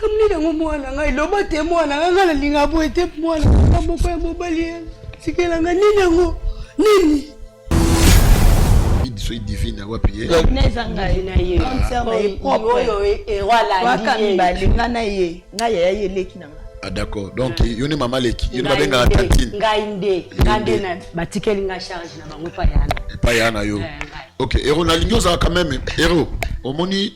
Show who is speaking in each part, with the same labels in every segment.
Speaker 1: Comme ni nango mwana ngai loba te mwana ngai la linga bo ete mwana ka moko ya mobali sikela nga ni nango nini
Speaker 2: soy divine wapi
Speaker 3: neza ngai na ye oyo ewala
Speaker 1: wakami balinga na ye ngai ya ye leki nanga.
Speaker 2: Ah d'accord, donc yoni mama leki yoni babenga tantine
Speaker 3: ngai nde ngande na batikeli nga charge na bango pa yana
Speaker 2: pa yana yo. OK, héros na lingo za quand même héros omoni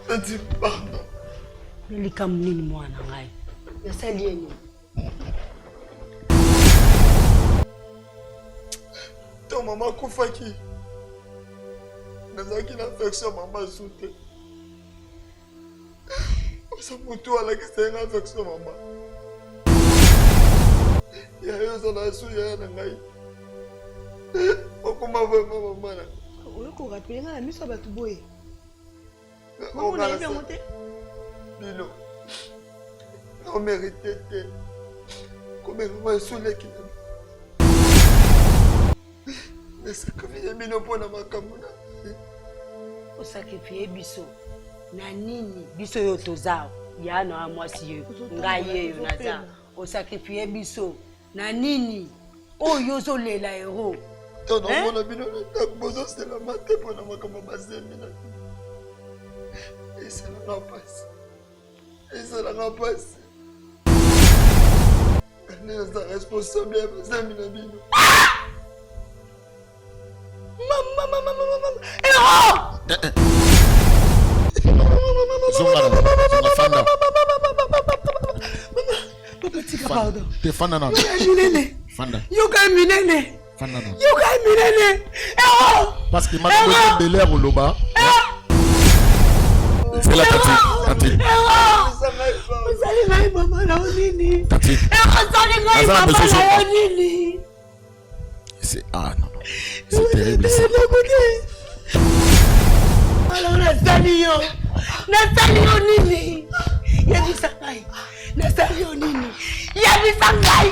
Speaker 4: Tati pardon
Speaker 3: nilika munini mwana ngai yasali yenyu
Speaker 4: to mama kufaki nazaki na affection mama zute osa mutu ala kisenga affection mama ya yo zona su ya na ngai okuma vema mama na
Speaker 1: Oloko rappeler na miso batu boye.
Speaker 4: on a bien monté Bilo on méritait comme moi sous l'équipe mais ça comme il est mino pour na makamuna
Speaker 3: osakrifie biso na nini biso yo tozao yana amwasi yo ngai yeyo naza osakrifie biso na nini oyo zolela hero
Speaker 4: to no mona bino na bozo c'est la maté pour na makamba bazemi na et c'est la passe et c'est la passe elle est responsable de bazemi na bino
Speaker 2: Zonga fanda.
Speaker 1: Papa tika pardon.
Speaker 2: Te fanda na.
Speaker 1: Minene.
Speaker 2: Fanda.
Speaker 1: Yoka minene.
Speaker 2: Fanda na.
Speaker 1: Yoka minene.
Speaker 2: Parce que maintenant de l'air au loba. C'est la tati.
Speaker 1: Sali ngai mama na onini.
Speaker 2: Tati.
Speaker 1: Sali ngai mama na onini.
Speaker 2: C'est non. C'est terrible ça.
Speaker 1: Alors Nathalie nini? Yabisa ngai. Nathalie nini? Yabisa ngai.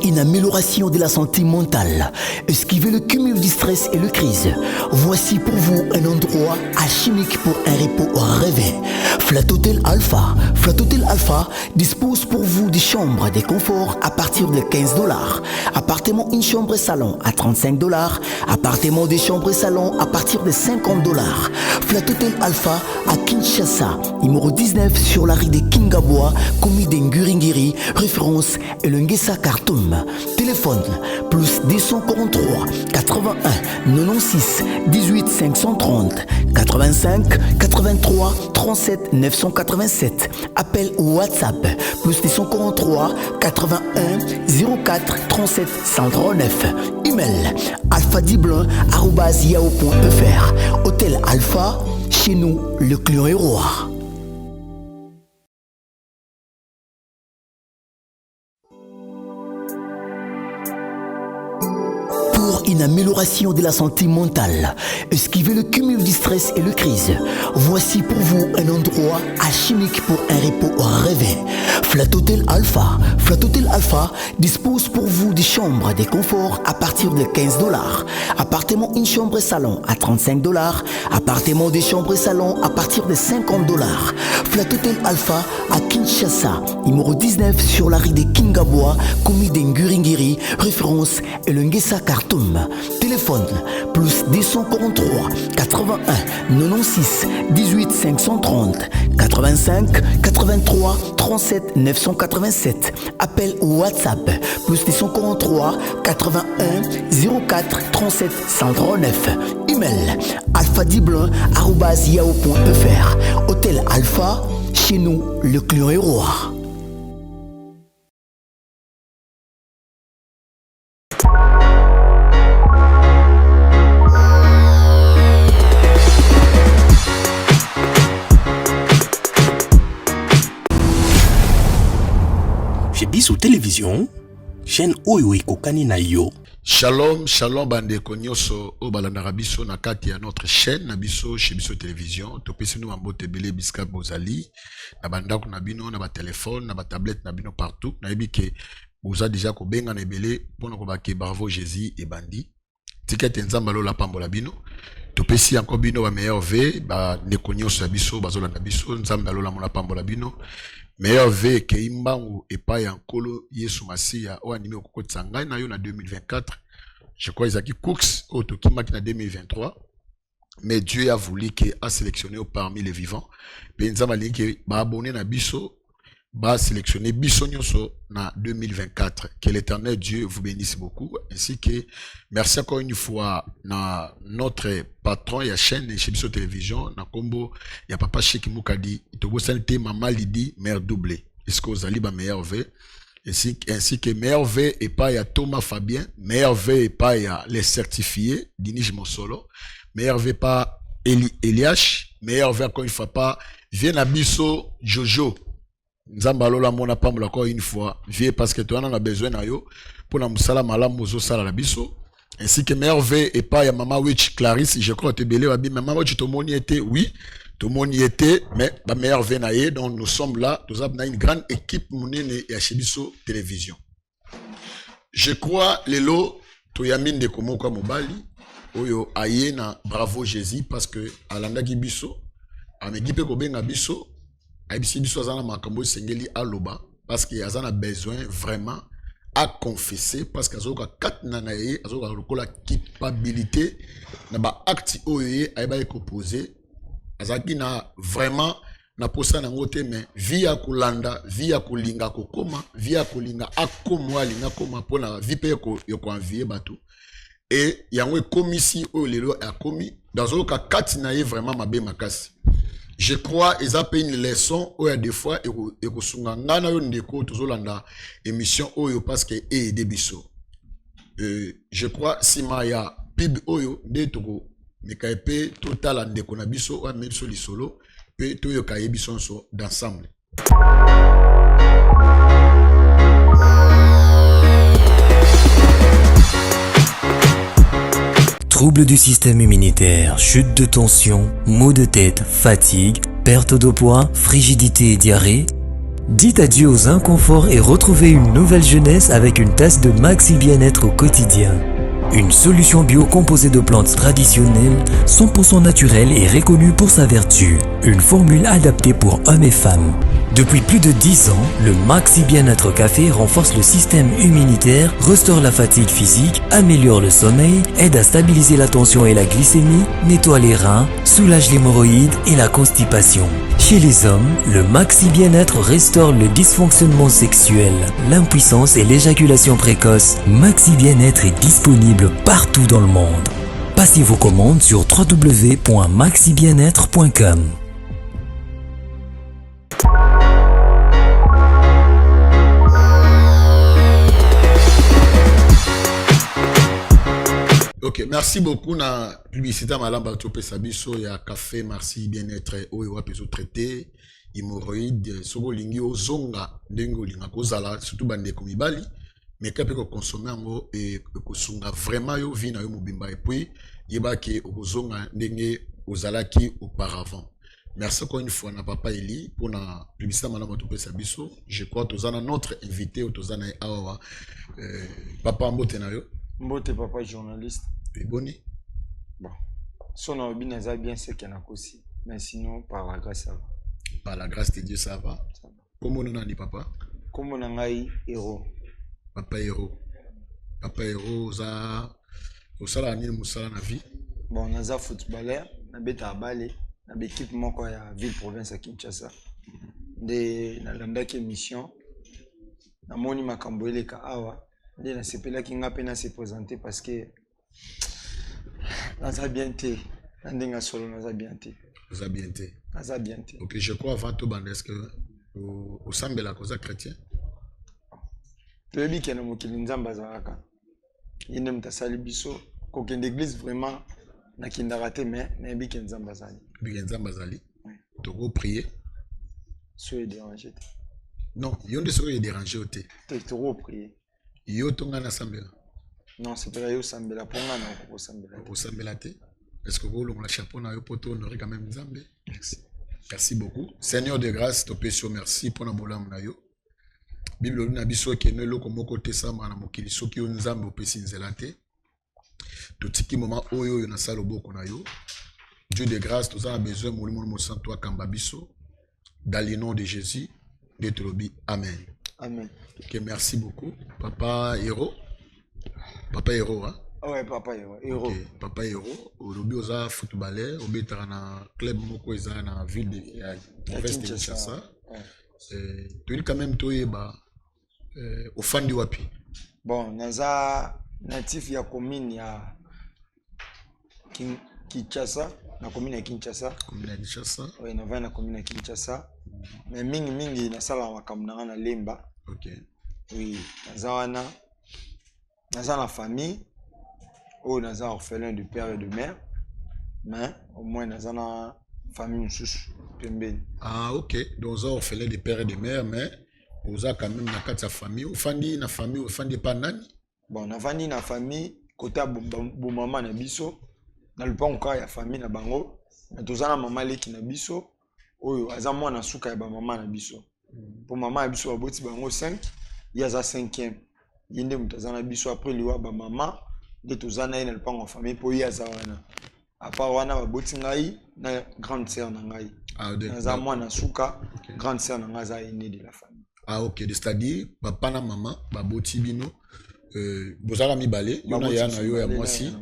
Speaker 5: Une amélioration de la santé mentale, esquivez le cumul du stress et le crise. Voici pour vous un endroit alchimique pour un repos rêvé. Flat Hotel Alpha. Flat Hotel Alpha dispose pour vous des chambres de confort à partir de $15. Appartement une chambre et salon à $35. Appartement des chambres et salon à partir de $50. Flat Hotel Alpha à Kinshasa, numéro 19 sur la rue de Kingabois, commis d'Nguringiri, référence Elengesa Khartoum. Téléphone plus 243 81 96 18 530 85 83 37 987. Appel ou WhatsApp plus 243 81 04 37 139. Email alphadiblin@yahoo.fr. Hôtel Alpha, chez nous le client est roi. Une amélioration de la santé mentale, esquivez le cumul du stress et le crise. Voici pour vous un endroit alchimique pour un repos rêvé. Flat Hotel Alpha. Flat Hotel Alpha dispose pour vous des chambres de confort à partir de $15. Appartement une chambre et salon à $35. Appartement des chambres et salon à partir de $50. Flat Hotel Alpha à Kinshasa, numéro 19 sur la rue de Kingabois, commis d'Nguringiri, référence Elengesa Khartoum. Téléphone plus 243 81 96 18 530 85 83 37 987. Appel ou WhatsApp plus 243 81 04 37 139. Email alphadiblin@yahoo.fr. Hôtel Alpha, chez nous le client est roi.
Speaker 6: Biso télévision,
Speaker 5: chaîne oyo ekokani na yo.
Speaker 2: Shalom, shalom bandeko nyonso o balandaka biso na kati ya notre chaîne na biso chez biso télévision. Topesi nous mambote belé biska bozali na bandako na bino na ba téléphone na ba tablette na bino partout. Na yebi ke boza déjà ko benga na belé pona ko ba ke bravo Jésus et bandi. Ticket nzamba lo la pambola bino. Topesi encore bino ba meilleur v ba ndeko nyonso ya biso bazolanda biso nzamba lo la mona pambola bino. Meilleur V ke imbangu epa ya nkolo Yesu Masiya o animé okoko tsangai na yo na 2024. Je crois Isaki Cooks au Tokimaki na 2023. Mais Dieu a voulu que a sélectionné parmi les vivants. Penzama linki ba abonné na biso ba sélectionné biso nyonso na 2024. Que l'Éternel Dieu vous bénisse beaucoup ainsi que merci encore une fois na notre patron ya chaîne chez biso télévision na kombo ya papa Cheikh Mukadi tobo santé maman Lydie mère doublée. Est-ce que vous allez ba meilleur V ainsi que meilleur V et pas ya Thomas Fabien, meilleur V et pas ya les certifiés Dinige Mosolo, meilleur V pas Eliach, meilleur V encore une fois pas vient na biso Jojo. Nzamba lola mona pambola encore une fois vie parce que toi on a besoin na yo pour na musala malamu mozo sala la biso ainsi que meilleur V et pas ya maman Witch Clarisse je crois te belé wabi maman Witch to moni était oui to moni était mais ba meilleur V na ye donc nous sommes là nous avons une grande équipe monene ya Chebiso télévision. Je crois lelo to yamine de komo kwa mobali oyo aye na bravo Jésus parce que alanda ki biso amegipe ko benga biso Aibisi biso azana makambo sengeli aloba parce qu'il y a besoin vraiment à confesser parce que azoka katna na ye azoka lokola culpabilité na ba acte oye aiba proposer azaki na vraiment na posa na ngote mais via kulanda via kulinga kokoma via kulinga akomwa linga koma pona vie pe ko yoko envier bato et yango komisi o lelo akomi dazoka katna ye vraiment mabe makasi. Je crois ils ont payé une leçon où il y a des fois et que sunga ngana yo ndeko tozolanda émission oyo parce que et debiso. Je crois si maya pib oyo de toko mekaipe total ndeko na biso ou même soli solo pe toyo kayebiso so d'ensemble.
Speaker 6: Troubles du système immunitaire, chute de tension, maux de tête, fatigue, perte de poids, frigidité et diarrhée. Dites adieu aux inconforts et retrouvez une nouvelle jeunesse avec une tasse de Maxi Bien-être au quotidien. Une solution bio composée de plantes traditionnelles, 100% naturelle et reconnue pour sa vertu. Une formule adaptée pour hommes et femmes. Depuis plus de 10 ans, le Maxi Bien-être Café renforce le système immunitaire, restaure la fatigue physique, améliore le sommeil, aide à stabiliser la tension et la glycémie, nettoie les reins, soulage l'hémorroïde et la constipation. Chez les hommes, le Maxi Bien-être restaure le dysfonctionnement sexuel, l'impuissance et l'éjaculation précoce. Maxi Bien-être est disponible partout dans le monde. Passez vos commandes sur www.maxibienêtre.com.
Speaker 2: Ok, merci beaucoup na publicité malamba topé sabiso ya café merci bien-être oyo wapezo traité hémorroïde soko lingi ozonga ndengo linga kozala surtout bande ko mibali mais kape ko consommer ngo et ko sunga vraiment yo vie na yo mobimba et puis yeba ke ozonga ndenge ozalaki auparavant. Merci encore une fois na papa Eli pour na publicité malamba topé sabiso. Je crois tozana notre invité ou tozana awa papa mbote na yo.
Speaker 7: Mbote papa journaliste.
Speaker 2: Et boni.
Speaker 7: Bon. Son obin a bien ce qu'il y a aussi. Mais sinon, par la grâce, ça va.
Speaker 2: Par la grâce de Dieu, ça va. Comment on a dit papa?
Speaker 7: Comment on a eu héros?
Speaker 2: Papa héros. Papa héros, ça. Au salaire, ni le salaire na vie.
Speaker 7: Bon, on a un footballeur. On a bêta à balai. On a une équipe moko ya ville province à Kinshasa. De na landaki émission. Na moni makamboele ka awa. De na sepela ki nga pena se présenter parce que naza bien té. Ndinga solo naza bien té.
Speaker 2: Naza bien té.
Speaker 7: Naza bien té.
Speaker 2: OK, je crois avant tout bande est-ce que au sambela cause chrétien.
Speaker 7: Toyebi kena mokili nzamba zalaka. Yende mtasali biso ko kende église vraiment na kindara te mais na yebi ke nzamba zali.
Speaker 2: Bi nzamba zali. Toko prier.
Speaker 7: Soyez dérangé.
Speaker 2: Non, yonde soyez dérangé au té.
Speaker 7: Toko prier.
Speaker 2: Yo tonga na sambela.
Speaker 7: Non, c'est pas yo sambela pour nga na ko sambela.
Speaker 2: Au sambela te. Est-ce que vous le chapeau na yo poto honorer quand même Nzambe? Merci. Merci beaucoup. Seigneur de grâce, to pesio merci pour na bolam na yo. Bible na biso ke ne loko moko te samba na mokili soki yo Nzambe opesi nzela te. Totiki moment oyo yo na sala boko na yo. Dieu de grâce, nous avons besoin de mon sang toi Kambabiso. Dans le nom de Jésus, de Trobi. Amen.
Speaker 7: Amen.
Speaker 2: Ok, merci beaucoup. Papa Héros. Papa Héros, hein?
Speaker 7: Ouais, Papa Héros.
Speaker 2: Ok, Papa Héros. Aujourd'hui, on a footballeur. On est dans un club moko dans la ville de province de Kinshasa. Tu es quand même au fan du Wapi.
Speaker 7: Bon, naza natif ya commune ya Kinshasa. Na commune ya Kinshasa.
Speaker 2: Commune ya Kinshasa.
Speaker 7: Oui, na va na commune ya Kinshasa. Mais mingi na sala makamna na Lemba.
Speaker 2: Ok.
Speaker 7: Oui, naza na famille. Oh, naza orphelin de père et de mère. Mais au moins naza na famille sous pembeni.
Speaker 2: Ah, ok. Donc on orphelin de père et de mère, mais on a quand même na quatre famille. On fandi na famille, on fandi pas nani.
Speaker 7: Bon, na fandi na famille côté bo maman na biso. Na lupango ya famille na bango na tozana mama leki na biso oyo aza mwana suka ya ba mama na biso po mama ya biso aboti bango 5 ya za 5e yinde mutazana biso après liwa ba mama de tozana na lupango famille po ya za wana apa wana baboti ngai na grande sœur na ngai aza mwana suka grande sœur na ngai za aîné de la famille.
Speaker 2: Ah ok, c'est-à-dire papa na maman baboti bino bozala mibale yona ya na yo ya mwasi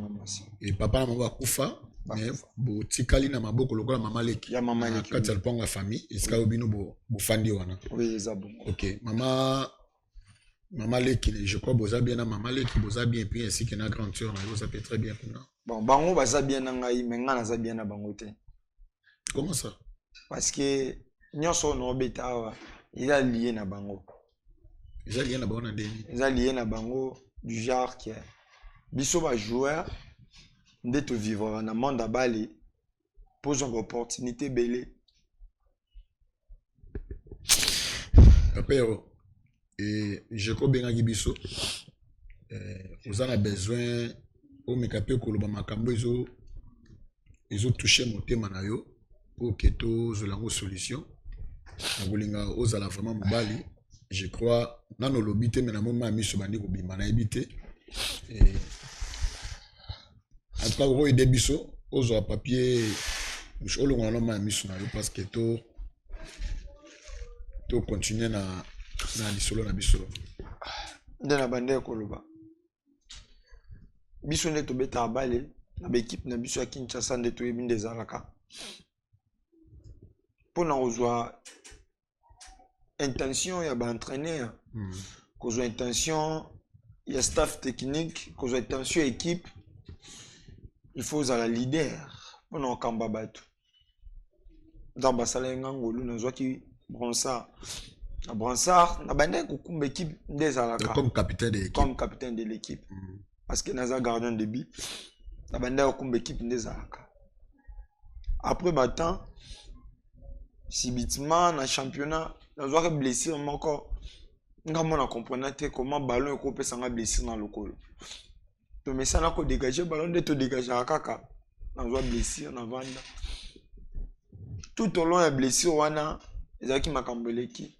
Speaker 2: et papa na maman bakufa mais bo tikali na maboko lokola mama leki
Speaker 7: ya mama leki
Speaker 2: kati alponga la famille iska obino bo fandi wana.
Speaker 7: Oui, ezabo.
Speaker 2: Ok, mama leki je crois boza bien na mama leki boza bien et puis ainsi que na grande sœur na yo ça peut très bien kuna.
Speaker 7: Bon, bango baza bien na ngai mais nga naza bien na bango te.
Speaker 2: Comment ça?
Speaker 7: Parce que nyonso no beta il a lié na bango.
Speaker 2: Ils ont lié na bango na deni.
Speaker 7: Ils ont lié na bango du genre que biso ba joueur de te vivre na monde à Bali pose une opportunité belé.
Speaker 2: Papa et je crois bien que biso vous en avez besoin au mekape koloba makambo ils ont touché mon thème na yo pour que to zolango solution na bolinga ozala vraiment mobali. Je crois dans nos lobby mais na moment mi so bandi ko bima na ebité et en tout cas vous aider biso ozo papier je olonga na ma mi so na yo parce que to continuer na lisolo na biso
Speaker 7: ndena bande koloba biso ne to beta balé na équipe na biso ya Kinshasa nde to yebi ndezalaka pona ozwa intention ya ba entraîneur kozwa intention ya staff technique kozwa intention équipe il faut la leader pona okamba bato dans basala ngangolu nazwa ki Bronsard na bande kokumba équipe ndezalaka
Speaker 2: comme capitaine de l'équipe
Speaker 7: parce que naza gardien de but na bande kokumba équipe ndezalaka après temps subitement na championnat nazwa blessure moko nga mona comprendre te comment ballon ekopesa nga blessure na lokolo to mesana ko dégager ballon de to dégager kaka nazwa blessure na vanda tout au long ya blessure wana ezaki makambo leki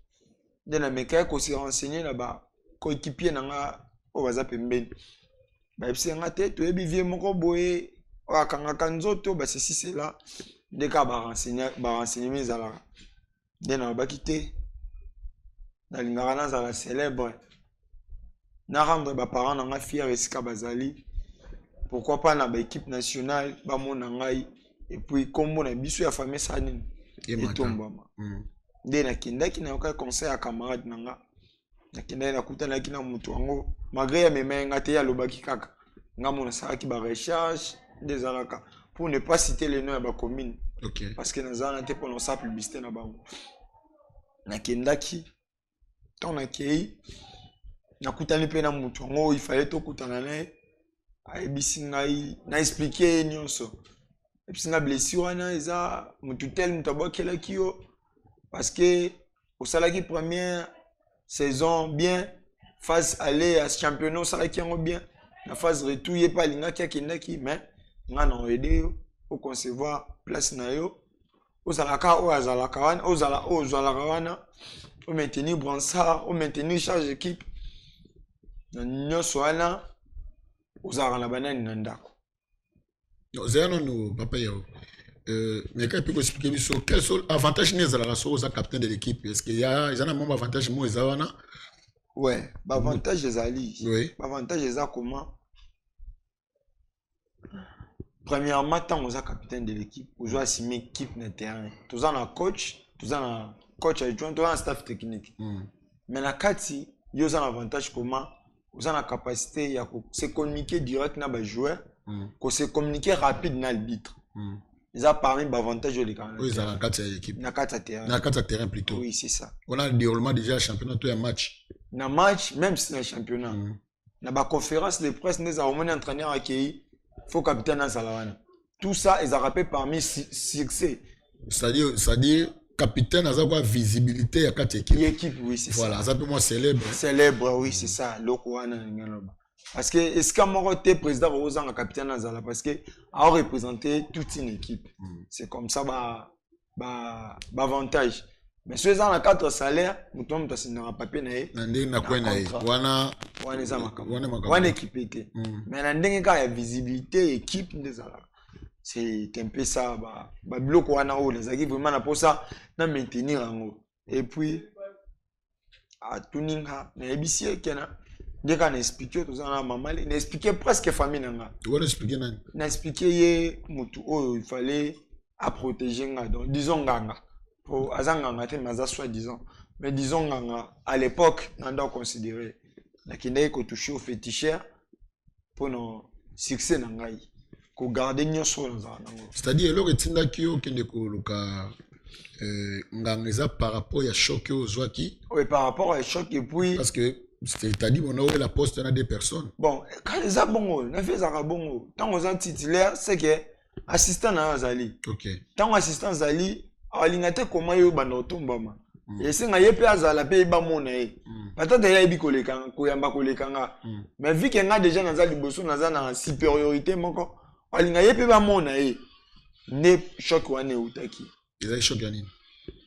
Speaker 7: de na meka ko se renseigner là bas coéquipier na nga o baza pembeni ba epsi nga te to yebi vie moko boye akanga kanzoto ba ceci c'est là de ka ba renseigner mes ala de na ba kité na lingara na célèbre na rendre ba parents na nga fier esika bazali pourquoi pas na ba équipe nationale ba mona ngai et puis kombo na biso ya famille sani et tombama de na kindaki na yoka conseil à camarade na nga na kindaki na kutana kina mutu wango malgré ya memenga te ya lobaki kaka nga mona saki ba recherche des alaka pour ne pas citer les noms ya ba commune.
Speaker 2: Okay.
Speaker 7: Parce que nous avons été pour sa publicité na bango na kindaki ton akei na kutani pe na mutu wango il fallait to kutana nae ayebisi ngai na expliquer nyonso et puis na blessure wana eza mutu tel mutu abokelaki yo parce que au salaki première saison bien phase aller à championnat ça qui en bien la phase retour y pas linga qui mais nga na aider au concevoir place na yo ozalaka o azalaka wana ozalaka wana au maintenir Bransard au maintenir charge d'équipe na nyonso wana ozalaka na banani na ndako
Speaker 2: Zéano nous papa yo mais quand il peut expliquer biso quels sont les avantages des aux capitaine de l'équipe est-ce qu'il y a ils ont un même avantage moi ils ont
Speaker 7: ouais avantage des alliés
Speaker 2: oui
Speaker 7: avantage des comment premièrement tant aux capitaine de l'équipe vous avez assumer équipe na terrain tous en coach adjoint tous en staff technique mais na kati yo ont un avantage comment vous avez la capacité de se communiquer direct na ba joueur que se communiquer rapide na l'arbitre ils ont parmi d'avantages de l'équipe.
Speaker 2: Oui, ils ont la carte d'équipe.
Speaker 7: Na carte terrain.
Speaker 2: Na carte terrain plutôt.
Speaker 7: Oui, c'est ça.
Speaker 2: On a le déroulement déjà championnat tout un match.
Speaker 7: Na match même si c'est un championnat. Na ba conférence de presse nous avons un entraîneur accueilli, faut capitaine dans Salawana. Tout ça ils ont rappelé parmi succès.
Speaker 2: C'est-à-dire capitaine a quoi visibilité à carte équipe.
Speaker 7: L'équipe oui, c'est
Speaker 2: voilà,
Speaker 7: ça.
Speaker 2: Voilà, ça peut moi célèbre.
Speaker 7: Célèbre oui, c'est ça. Lokoana ngaloba. Parce que est-ce qu'à Moroté président Rosan capitaine Nazala parce que a représenté toute une équipe. C'est comme ça avantage. Mais ceux dans la carte salaire, nous tombons dans un papier naé.
Speaker 2: Na quoi naé.
Speaker 7: Wana équipe était. Mais na ndenge ka ya visibilité équipe ndezala. C'est un peu ça bloc wana o les équipes vraiment na pour ça na maintenir ngo. Et puis à tuninga na ebisie kena dès qu'on expliqué tout ça, maman, il expliqué presque famille nanga.
Speaker 2: Tu vas expliquer non?
Speaker 7: Il expliqué mutu il fallait à protéger donc disons nganga. Pour azanga te maza soit disons. Mais disons nganga à l'époque on doit considérer la kinde ko toucher au féticheur pour nos succès nangai. Ko garder nyoso nza.
Speaker 2: C'est-à-dire le retinda kio kende ko luka nganga par rapport à choc aux zoaki.
Speaker 7: Oui, par rapport à choc et puis
Speaker 2: parce que c'est-à-dire on a la poste à des personnes.
Speaker 7: Bon, quand les abongo, na fait ça bongo. Tant aux titulaire, c'est que assistant na Zali.
Speaker 2: OK.
Speaker 7: Tant assistant Zali, alingate comment yo bando tombama. Et c'est nga yepe azala pe ba mona e. Peut-être ya ibi koleka ko yamba koleka nga. Mais vu que nga déjà na Zali bosso na za na supériorité moko, alinga yepe ba mona e. Ne choc wane utaki.
Speaker 2: Ils ont choc yani.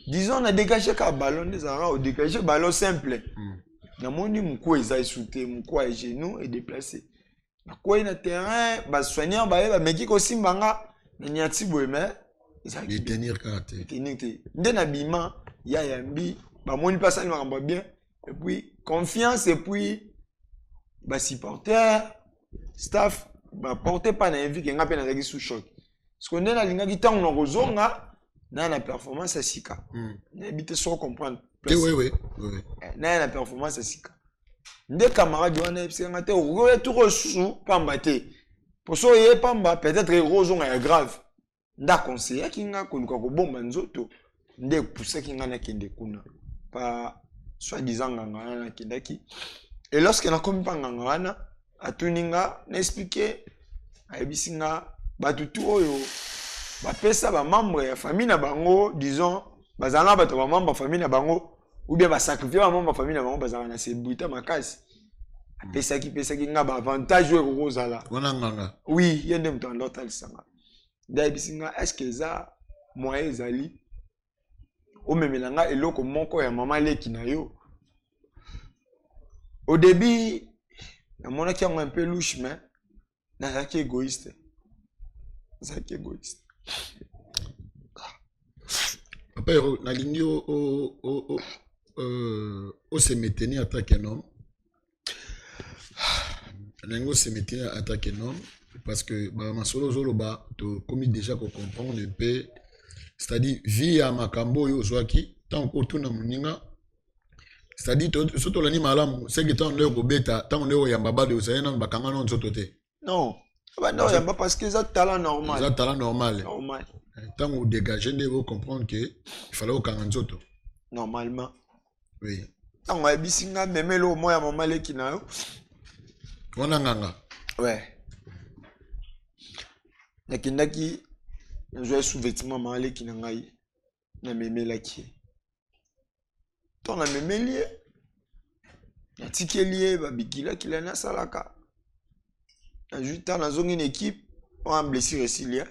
Speaker 7: Disons na dégager ka ballon des ara au dégager ballon simple. Namoni mko eza sauté mko à genou et déplacé na quoi na terrain ba soignant ba meki ko simbanga na nyati boeme eza
Speaker 2: qui tenir carte
Speaker 7: tenir ndena bima ya yambi ba moni pas ça ngamba bien et puis confiance et puis ba supporter staff ba porter pas na envie que ngapena zaki sous choc parce que ndena linga kitango na kozonga na performance à sika na habite sans comprendre.
Speaker 2: Oui.
Speaker 7: Na la performance à sika. Nde camarade wana epsi ngate o tout reçu pamba te. Pour so ye pamba peut-être erosion est grave. Nda conseiller kinga koluka ko bomba nzoto. Nde pousser kinga na kende kuna. Pa soi-disant nganga na kindaki. Et lorsque na komi pa nganga wana atuninga na expliquer ayebisinga batutu oyo bapesa ba membre ya famille na bango disons bazana bato ba membre famille na bango ou bien ba sacrifier ba membre famille na bango bazana na sebuita makasi apesa ki nga ba avantage o kozala
Speaker 2: wana nganga
Speaker 7: oui yende mtando talisanga dai bisinga est-ce que ça moyen ezali o memelanga eloko moko ya mama leki na yo au début na mona ki un peu louche mais na zaki égoïste.
Speaker 2: Papa, na ligne o se maintenir en tant qu'un homme. Lengo se maintenir en tant qu'un homme parce que ba masolo zolo ba to comme déjà ko comprendre un peu c'est-à-dire via makambo yo zwaki tant ko tuna muninga c'est-à-dire surtout l'ani malamu c'est que tant le ko beta tant on est yamba ba de osayena bakanga non nzoto te.
Speaker 7: Non. Bah non, yamba parce que ça talent normal.
Speaker 2: Ça talent normal.
Speaker 7: Normal.
Speaker 2: Tant vous dégagez, vous comprendre que il fallait au Kanganzoto.
Speaker 7: Normalement.
Speaker 2: Oui.
Speaker 7: Tant on a bisinga même le moyen maman le qui na yo.
Speaker 2: On a nganga.
Speaker 7: Ouais. Nakindaki je sous-vêtement maman le qui na ngai na meme la qui. Tant na meme lié. natikeli babikila kila na salaka ajuta nazongi une équipe on blessure Silia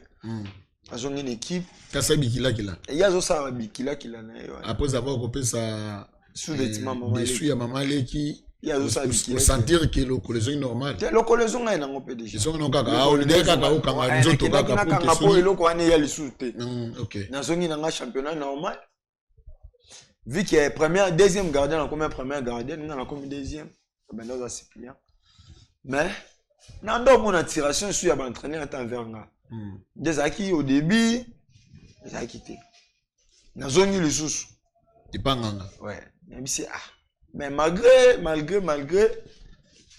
Speaker 7: azongi une équipe
Speaker 2: kasa bikila
Speaker 7: yazo sa babikila kila na yo
Speaker 2: après avoir coupé sa
Speaker 7: sous-vêtement
Speaker 2: dessus ya maman leki
Speaker 7: yazo sa bikila
Speaker 2: sentir que le collaison est normal
Speaker 7: le collaison est nango pe déjà
Speaker 2: ils sont non kaka on dit kaka o kanga nzoto kaka
Speaker 7: pour eloko wana ya lisuté
Speaker 2: OK
Speaker 7: nazongi nanga championnat normal vu que première deuxième gardien na combien première gardien na combien deuxième ben là c'est bien mais nando mon tiration sur ya entraîneur en verga des acquis au début des acquis nazongi le sous
Speaker 2: ipanganga
Speaker 7: ouais même si mais malgré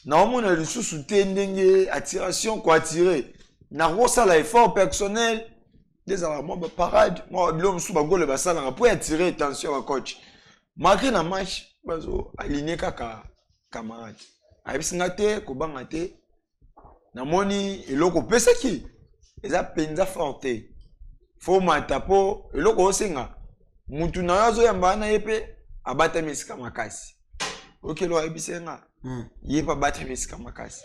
Speaker 7: na mon le sous tendenge attiration quoi tirer na rosa la effort personnel des moi parade moi l'homme sous bagole basala pour attirer attention à coach malgré na match bazo aligner kaka camarade abisinga te ko banga te na moni eloko pesa ki eza penza forte fo mata po eloko osenga mutu na yazo yamba na yepe abata mesika makasi okelo abisenga yepa bata mesika makasi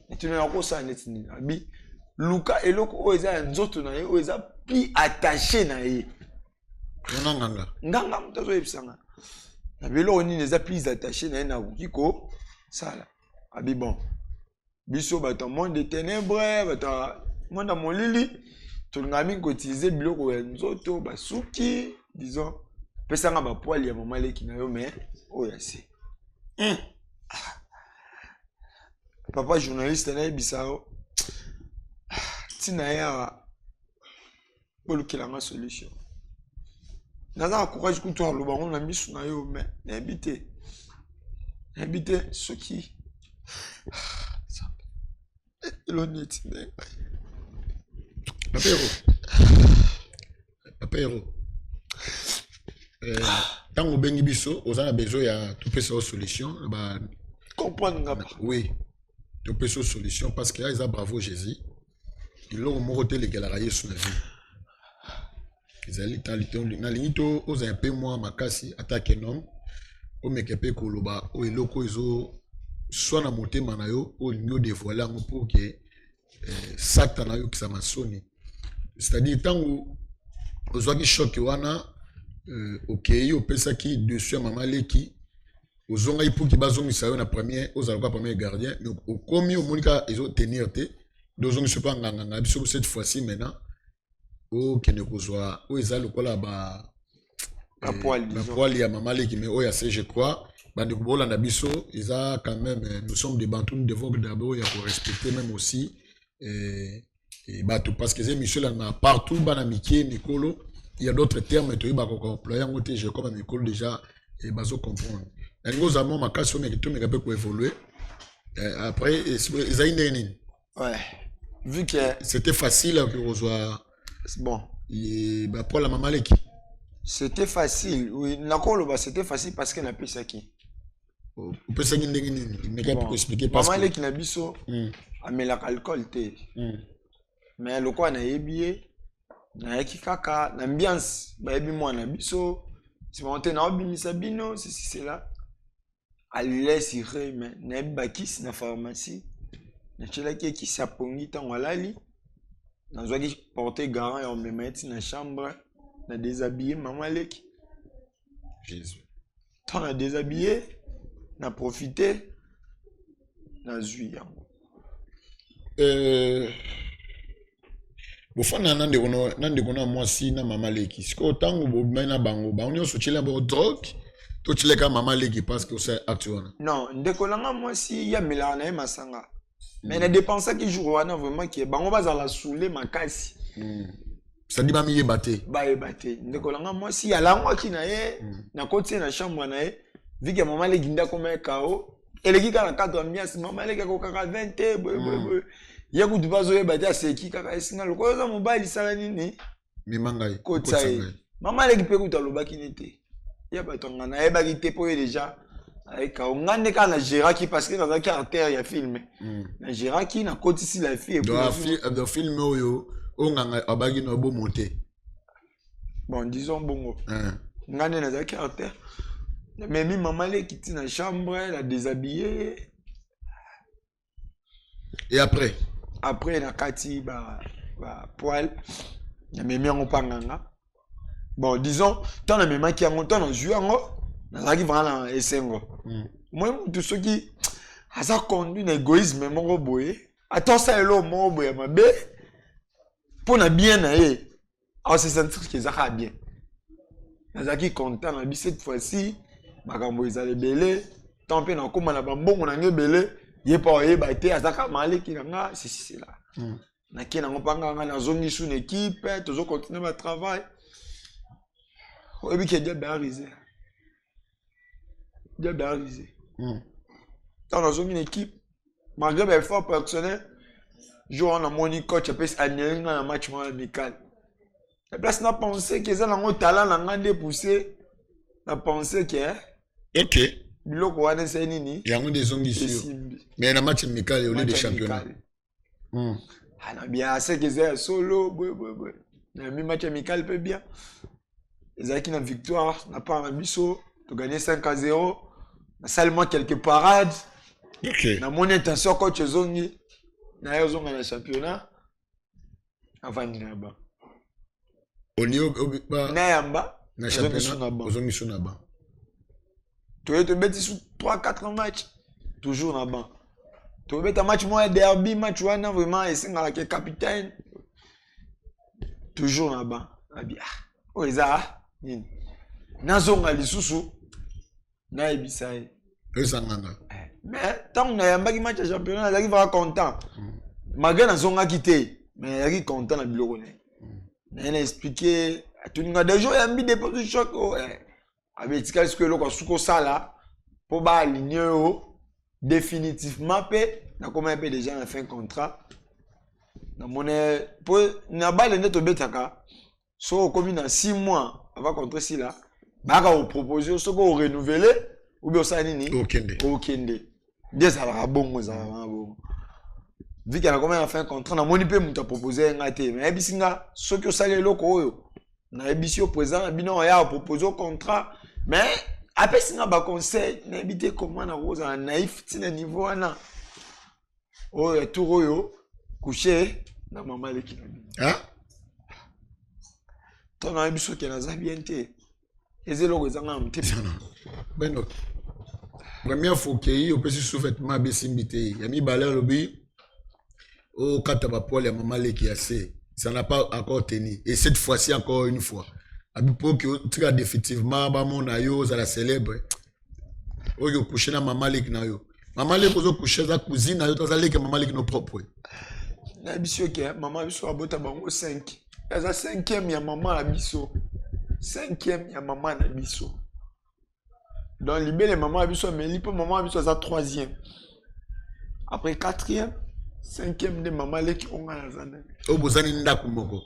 Speaker 7: etuna yako sa netini abi luka eloko o eza nzoto na ye o eza plus attaché na ye nganga mutazo yebisanga na belo oni eza plus attaché na ye na kiko sala abi bon biso bato monde de ténèbres bato monde molili tolingami kotiser biloko ya nzoto basuki disons pesanga ba poil ya mama leki na yo mais oya se papa journaliste na ebisao tina ya bolukilanga solution naza courage kuto aloba on na misu na yo mais habite soki l'honnête
Speaker 2: Papero tango bengi biso ozana besoin ya tout pesa solution ba
Speaker 7: comprendre nga
Speaker 2: oui tout pesa solution parce que là bravo Jésus il a remonté les galériens sur la vie ils allaient na limito aux un peu moins makasi attaque non o mekepe koloba o eloko ezo soit na motema na yo o lingo dévoiler ngo pour que sakta na yo kisa masoni c'est-à-dire tango ozwaki choc wana OK o pesa ki dessus ya mama leki ozonga ipo ki bazongisa yo na premier ozalaka premier gardien donc au komi o monika ezo tenir te dozongi se pas nganga biso cette fois-ci maintenant o kene kozwa o ezalo kola ba poil ya mama leki mais o ya c'est je crois bande kubola na biso eza quand même nous sommes des bantous nous devons d'abord ya pour respecter même aussi et bateau parce que ces messieurs là partout bana mikie mikolo il y a d'autres termes to ba ko employer ngote je comme mikolo déjà et bazo comprendre ngo za mo makasi mais to me ko évoluer après ils a une
Speaker 7: ouais vu que
Speaker 2: c'était facile que rejoindre
Speaker 7: bon
Speaker 2: et bah pour la maman leki
Speaker 7: c'était facile oui nakolo ba c'était facile parce que na pesa ki
Speaker 2: on peut ça ndenge nini mais pour expliquer parce que
Speaker 7: maman leki na biso amela alcool te mais le quoi na yebié na yaki kaka na ambiance ba yebi mwana biso si monter na obimisa bino c'est là à laisse iré mais na bakis na pharmacie na chela ki sapongi tango alali na zwaki porter garant et on me mettre na chambre na déshabiller maman leki
Speaker 2: Jésus
Speaker 7: tant na déshabiller na profiter na zui yango
Speaker 2: bofana nande kono mwasi na mama leki siko tango bomena bango ba onyo sochela bo drogue to chileka mama leki parce que c'est actuel
Speaker 7: non ndekolanga mwasi ya milana e masanga mais na dépenser qui jour wana vraiment qui bango bazala soule makasi
Speaker 2: ça dit ba mi yebate
Speaker 7: ndekolanga mwasi ya langwa ki na ye na koti na chambre na ye vika mama leki ndako kao eleki kala 4 ambiance mama leki ko kaka 20 ya kudu bazo ye bati aseki kaka esinga loko za mobile sala nini
Speaker 2: mimangai
Speaker 7: kotsaye mama leki pe kuta lobaki nete ya batonga na ye baki te po déjà avec ngande kana Géraki parce que dans un caractère ya film na Géraki na kotisi la fille
Speaker 2: dans film oyo nganga abagi no bo monter
Speaker 7: bon disons bongo ngande na za caractère Mais maman les qui dans la chambre, elle a déshabillé.
Speaker 2: Et après?
Speaker 7: Après, na kati poil. Na memi en panganga. Bon, disons, tant na memi qui a monté dans juango, na zaki vraiment esengo. Moi, tout ce qui a ça conduit un égoïsme mon boy. Attends ça là mon boy ma bé. Pour na bien na ye. Ah c'est sentir que ça va bien. Na zaki content na bi cette fois-ci, makambo ezale belé, tant pe na koma na bambongo na ngebelé. Il pas eu baité à Zaka Mali qui n'a c'est là. Na qui n'a pas gagné la zone sous une équipe, toujours continuer à travail. Et puis qui est bien réalisé. Bien réalisé. Dans la zone une équipe, malgré mes efforts personnels, jouant en mon coach après annuler un match amical. La place n'a pensé que ça n'a pas talent n'a pas poussé. N'a pensé que
Speaker 2: OK.
Speaker 7: Biloko wana c'est nini?
Speaker 2: Il y a un des hommes ici. Mais dans match amical au lieu de championnat.
Speaker 7: Ah non, bien, c'est que c'est solo. Dans le match amical, peut bien. Les acquis dans victoire, n'a pas un biseau. Tu gagnes 5-0. Seulement quelques parades.
Speaker 2: OK.
Speaker 7: Dans mon intention, quand tu es zongi, dans le championnat, avant de là-bas.
Speaker 2: Au lieu
Speaker 7: de
Speaker 2: championnat, aux hommes ici là-bas.
Speaker 7: Tu veux te mettre sur 3-4 matchs, toujours là-bas. Tu veux mettre un match moins derby, match one, vraiment, et c'est le capitaine. Toujours là-bas. Oh, ils ont. Nazon a l'issoussou. Na ebisaye. Mais tant qu'on a un match de championnat, il arrive à content. Malgré Nazon a quitté, mais il arrive content à Biloro. Il a expliqué. Tu as déjà un mis des positions choc. Avec ce que l'on a sous ça là, pour aligner définitivement, na comment peut déjà fin contrat. Na monnaie pour na balle net au betaka. So comme dans 6 mois avant contrat si là, ba ka proposer ce qu'on renouveler ou bien ça nini? Okende. Bien ça va bon ça va bon. Vu qu'il a comment fin contrat na moni peut muta proposer ngate mais bisinga ce que ça les loko yo. Na ebisio présent bino ya proposer contrat. Mais après si on a conseil, n'habitez comment na rose en naïf tine niveau ana. Oh tout yo coucher na maman le kinabi.
Speaker 2: Hein?
Speaker 7: Ton na biso ke na zabiente. Ezelo ezanga mte.
Speaker 2: Ben non. Première fois que on peut se souffrement besimbité. Yami balé lobi. Oh kataba Paul ya maman le qui assez. Ça n'a pas encore tenu et cette fois-ci encore une fois. Pour que tu as définitivement mon ayo ça la célèbre oyo coucher na maman lek na yo maman lek ozo coucher za cousine na yo ta lek maman lek no propre
Speaker 7: na biso ke maman biso abota bango 5 eza 5e ya maman na biso 5e ya maman na biso donc libele maman biso mais lipo maman biso za 3e après 4e 5e de maman lek onga na zana
Speaker 2: o bozani ndako moko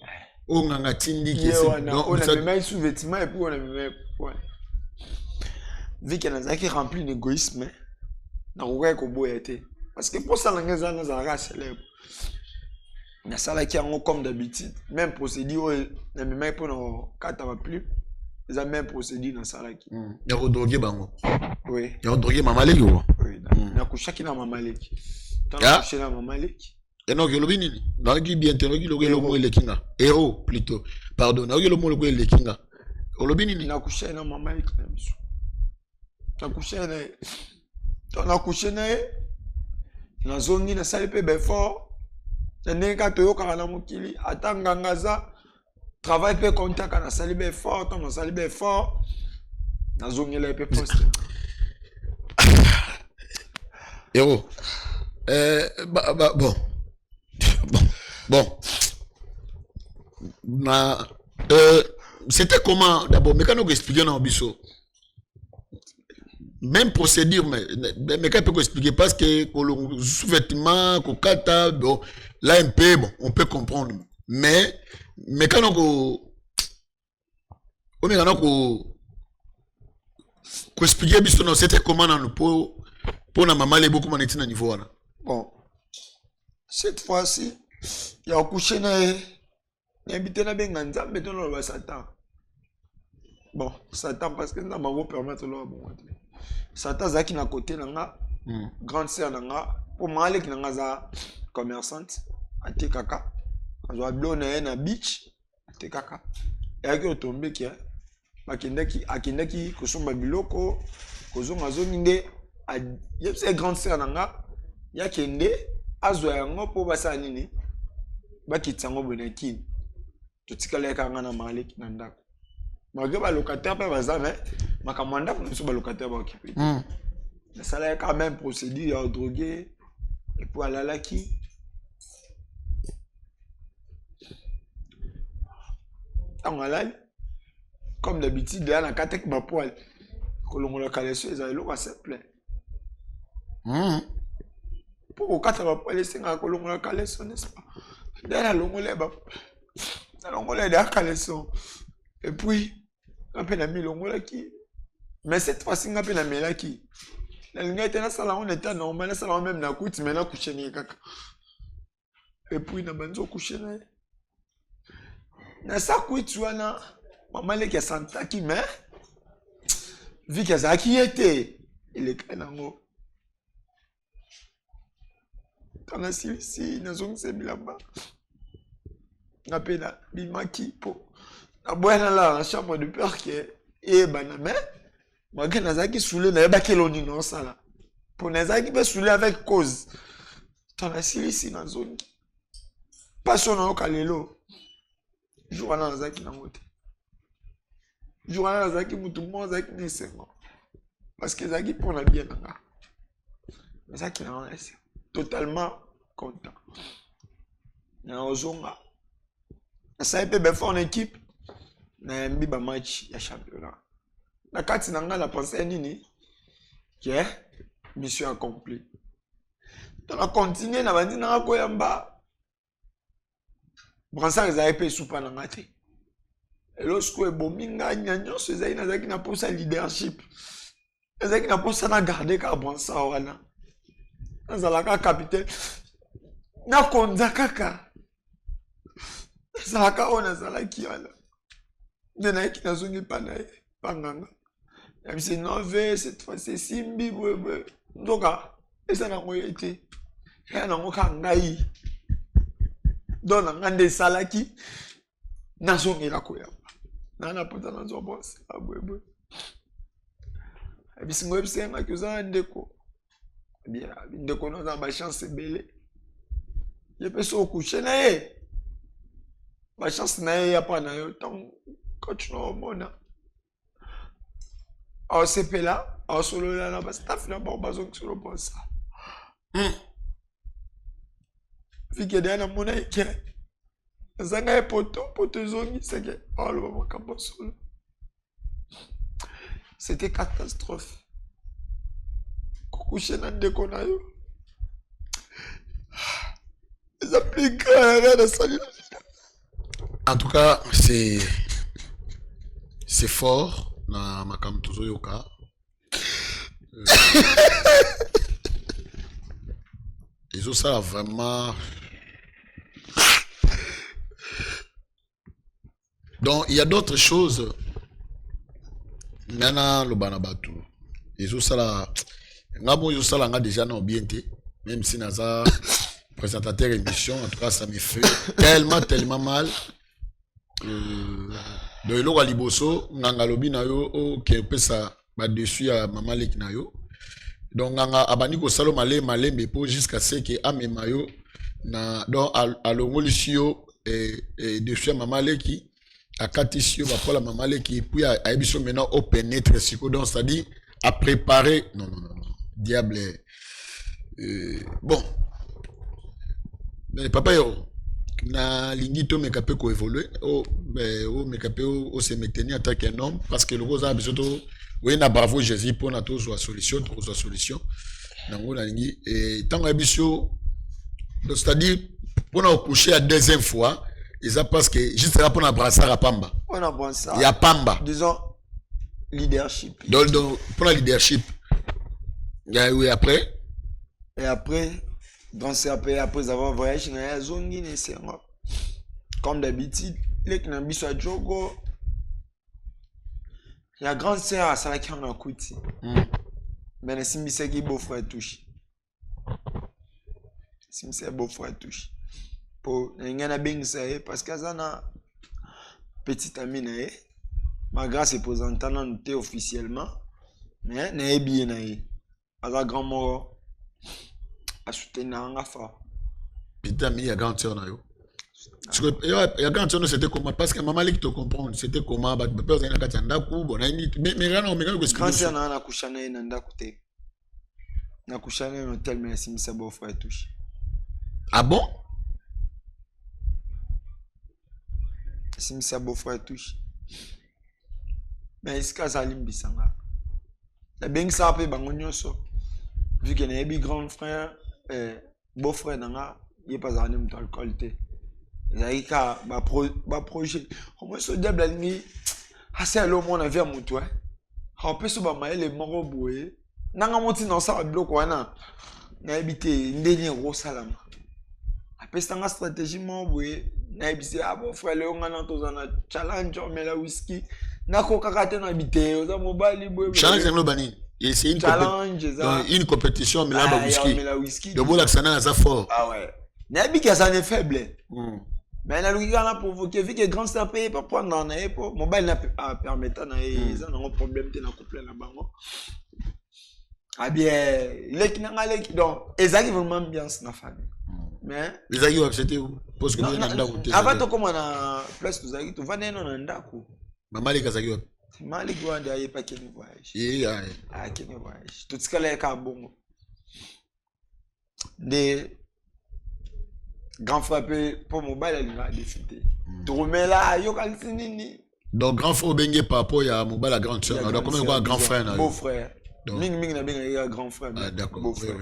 Speaker 2: on a tindi qui
Speaker 7: on a même sous-vêtements et puis on a même vu qu'il y a qui rempli d'égoïsme na roue ko boyete parce que pour ça l'angeza na za célèbre na sala qui en comme d'habitude même procédure na même pour no kata va plus ils ont même procédure dans sala qui
Speaker 2: ya ko droguer bango
Speaker 7: oui
Speaker 2: ya droguer maman leki
Speaker 7: oui na ko chaki na maman leki tant coucher na maman leki.
Speaker 2: Et non, le binini. Non, qui bien te le mot le kinga. Héros plutôt. Pardon. Non, le mot le kinga. Le binini.
Speaker 7: Na couché na maman leki na biso. Na couché na. Ton na couché na. Na zongi na sali pe be fort. Na nenga to yo kala mukili atanga ngaza. Travail pe contact na sali be fort, ton na sali be fort. Na zongi la pe poste.
Speaker 2: Héros. Bon. C'était comment d'abord, mais quand on explique dans Bisso, même procédure, mais quand on peut expliquer parce que sous-vêtement, kata, bon, là un peu, bon, on peut comprendre. Mais quand on expliquer Bisso, non, c'était comment dans le pot pour la maman les beaucoup maneti na niveau là.
Speaker 7: Bon. Cette fois-ci, il y a couché na habité na benga nzambe to na Satan. bon Satan parce que na bango permettre lo bon Satan zaki na côté nanga grande sœur nanga pour male ki nanga za commerçante ate kaka azwa blona na beach ate kaka yaki otombe ki akendaki kosomba biloko kozonga zongi nde yebise grande sœur nanga yakende azwa yango po basala nini bakitisa yango bonakini totikala yakanga na maleki na ndako malgré balocataire mpe baza me makambo ya ndako na biso balocataire baokipe nasala ya quand même procédure ya drogué epo alalaki ntango alali comme d'habitude ya na kataki bapoale kolongola kaleso eza eloko ya simple mpo kokata bapoale esengaka kolongola kaleso n'est-ce pas nde nalongola ede ya kaleso et puis nga mpe na milongolaki mais cette fois-ci nga mpe na melaki nalingi ete nasala ngo na état normal nasala ngo même na kuti mais nakushe naye kaka et puis na banzi okushe naye nasa kwiti wana mama leki asantaki mais viki azalaki ye te elekai nango tana silisi nazongisa bilamba nga mpe na bimaki mpo naboya nalala na chambre de peur ke eyebana mais malgré nazalaki soule nayebaki eloni na osala mpo nazalaki mpe soule avec cause tana silisi nazongi passion nayoka lelo jour wana nazalaki nango te jour wana nazalaki mutu moko azalaki na esengo parce que ezalaki mpo na bien nanga nazalaki nango na esengo totalement content na ozonga nasali mpe befort na équipe nayambi bamatch ya championnat na kati na nga na pense ya nini ke mission accomplie tona continue na bandi nanga koyamba bransard ezali mpe esupa na nga te elosiko ebomi ngai na nyonso ezali nazalaki na mposa leadership ezalaki na mposa na garde kaka bransard wana nazalaka capitaine nakonza kaka nazalaka oyo nazalaki wana nde nayeki nazongi mpa na ye panganga yabisi nove cette fois esimbi bwebwe nzoka eza nango ye te eya nango kaka ngai don na nga nde esalaki nazongela koyamba naa na pota nazwa bonse abwebwe yabisi ngo yebisi yangaki oza na ndeko ndeko na oza na bachance ebele ye mpe so okushe na ye bachance na ye yapa na yo ntango coach na omona aosepela aosolola na bastaff na bango bazongisolo mposa fike deya namona eke azanga ye poto ezongiseke aoloba makambo solo c'était catastrophe kokushe na ndeko na yo eza plus grand rien na sali na vida.
Speaker 2: En tout cas, c'est fort na makambo tozoyoka. Ils ont ça vraiment. Donc il y a d'autres choses. Nana le banabatu. Ils ont ça là. Ngabo ils ont ça là nga déjà non bien té. Même si naza présentateur émission, en tout cas ça me fait tellement mal. De lo liboso nganga lobi na yo o ke pesa ba dessus ya mama lek na yo donc nganga abani ko salo malé mais pour jusqu'à ce que amema yo na donc alongolisio et dessus ya mama leki akatisio ba pour la mama leki puis a ebiso maintenant au pénétrer siko donc ça dit à préparer non diable bon mais papa yo na lingi to mekape ko évoluer o mekape o se maintenir en tant qu'un homme parce que le gros a besoin de oui na bravo Jésus pour na to solution nango na lingi et tant ebisio c'est-à-dire pour na coucher à deuxième fois ils a parce que juste là pour na brassard à pamba
Speaker 7: on a bon ça
Speaker 2: il y a pamba
Speaker 7: disons leadership
Speaker 2: donc pour la leadership oui après
Speaker 7: donc c'est après avoir voyagé dans la zone Guinée, c'est comme d'habitude les qui n'ont pas jogo la grande sœur à ça qui en a coûté. Mais si me c'est qui beau-frère touche. Si me c'est beau-frère touche. Pour n'ingana bien ça parce que ça na petite amie na ma grâce est présentée non officiellement mais na bien na à grand mort à soutenir en fa.
Speaker 2: Petite amie il y a grande sœur na yo. Il y a grande sœur c'était comment parce que maman li te comprendre c'était comment ba peur na kati ndaku bon mais rana mais ko
Speaker 7: grande sœur na kushana na ndaku te. Na kushana no tel mais si me c'est beau-frère touche.
Speaker 2: Ah bon?
Speaker 7: Si me beau-frère touche. Mais est-ce que ça limbisanga? La bien ça peut bangonyoso. Vu qu'il y a un grand frère, beau-frère nanga, il pas un homme d'alcool té. Zaïka ba projet. Comment ce diable a mis assez le monde avec mon toi. On peut se battre les morts boué. Nanga monti dans ça bloc wana. Na habité ndeni ro salama. Après ça stratégie mon boué. Na habité ah bon frère le on a tozana challenge mais la whisky. Na koka kate na habité oza mobile boué.
Speaker 2: Challenge no bani. C'est une compétition mais la whisky. De beau l'accent ça fort.
Speaker 7: Ah ouais. Na habité ça n'est faible. Mais la logique a provoqué vu que grand ça paye pour prendre dans na pour mobile na permettant na ça na problème te na couple na bango. Ah bien, donc, ils arrivent vraiment bien dans la famille. Mais
Speaker 2: les aïeux accepté parce que nous
Speaker 7: on a avant de comment on a plus de aïeux, tu vas dans un ndaku.
Speaker 2: Maman les aïeux.
Speaker 7: Mali quoi d'ailleurs pas qu'il voyage. Ah qu'il voyage. Tout ce qu'elle est à bon. Des grands frères pour mobile elle va décider. Tu remets là, yo kalsinini.
Speaker 2: Donc grand frère bengue papa ya mobile la grande sœur. Donc comment quoi grand frère là?
Speaker 7: Beau frère. Ming na bien grand frère.
Speaker 2: Ah d'accord.
Speaker 7: Beau frère.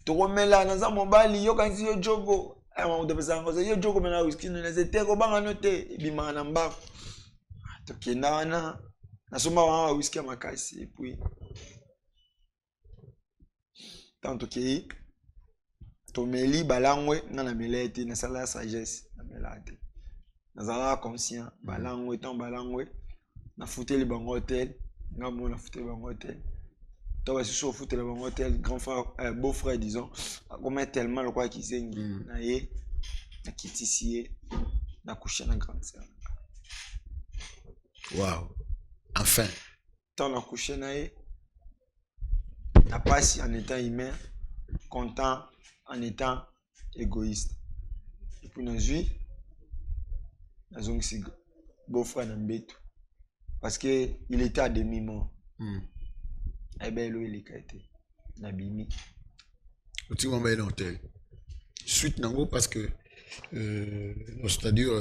Speaker 7: Tu remets là dans un mobile yo quand yo jogo. On devait s'engager yo jogo mais na whisky na c'était ko banga noter bima na mba. To kenda na soma wa whisky makasi et puis tant que to meli balangwe na melete na sala sagesse na melate. Na sala conscient balangwe tant balangwe na fouter le bango hôtel. Na mon fouter le bango hôtel. Toi si so fouter le bango hôtel grand frère beau frère disons comme tellement le quoi qui zengi na ye na kitisier na coucher na grande sœur.
Speaker 2: Wow. Enfin.
Speaker 7: Tant na coucher na ye na passe en étant humain, content en étant égoïste. Et puis na zui na zongi beau frère na mbeto. Parce que il était à demi-mort. Eh bien, il est été. Nabimi.
Speaker 2: Tu m'as mis dans tel. Suite nango parce que c'est-à-dire